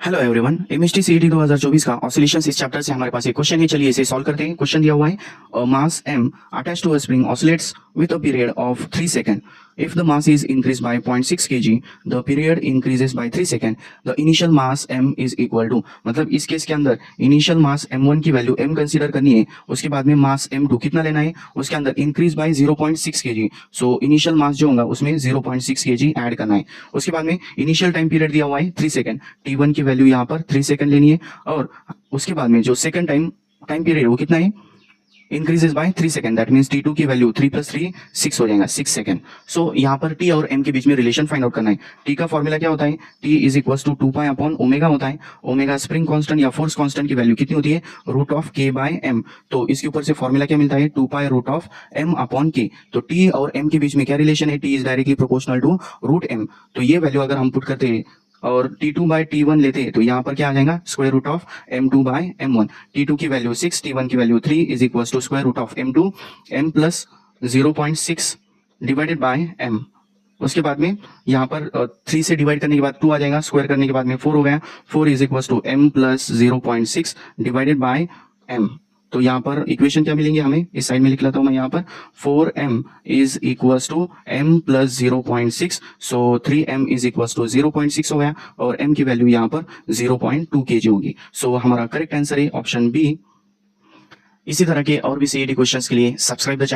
Hello everyone, MST CET 2024 का oscillations इस chapter से हमारे पास एक क्वेश्चन है। चलिए इसे सॉल्व करते हैं। क्वेश्चन दिया हुआ है mass m attached to a spring oscillates with a period of 3 second. If the mass is increase by 0.6 kg, the period increases by 3 second, the initial mass m is equal to. मतलब इस case के अंदर initial mass m1 की value m consider करनी है, उसके बाद में मास m2 कितना लेना है, उसके अंदर increase by 0.6 kg। So initial mass जो होगा उसमें 0.6 kg ऐड करना है। उसके बाद में इनिशियल टाइम पीरियड दिया हुआ है 3 सेकंड, t1 की वैल्यू यहाँ पर 3 सेकंड लेनी है। और उसके बाद में जो सेकंड टाइम पीरियड वो कितना है, increases by 3 second. That means t2 की वैल्यू 3 + 3 6 हो जाएगा, 6 सेकंड। सो यहाँ पर t और m के बीच में रिलेशन फाइंड आउट करना है। t का फॉर्मूला क्या होता है, t इज इक्वल टू 2π/ω होता है। ओमेगा स्प्रिंग कांस्टेंट या फोर्स कांस्टेंट की वैल्यू कितनी होती है, √k/m। तो इसके ऊपर से फॉर्मूला क्या मिलता है, 2π√m/k। तो t और m के बीच में क्या रिलेशन है, t is directly proportional to √m। तो ये वैल्यू अगर हम पुट करते हैं और t2/t1 लेते हैं तो यहाँ पर क्या आ जाएगा, √m2/m1। t2 की वैल्यू 6, t1 की value 3 is equal to √m2 m plus 0.6 divided by m। उसके बाद में यहाँ पर 3 से डिवाइड करने के बाद 2 आ जाएगा, स्क्वायर करने के बाद में 4 हो गया। 4 is equal to m plus 0.6 divided by m। तो यहाँ पर इक्वेशन क्या मिलेंगे हमें, इस साइड में लिख लेता हूँ मैं यहाँ पर 4m is equal to m plus 0.6। So 3m is equal to 0.6 हो गया और m की वैल्यू यहाँ पर 0.2 kg होगी। सो हमारा करेक्ट आंसर है ऑप्शन बी। इसी तरह के और भी सीईटी क्वेश्चंस के लिए सब्सक्राइब द चैनल।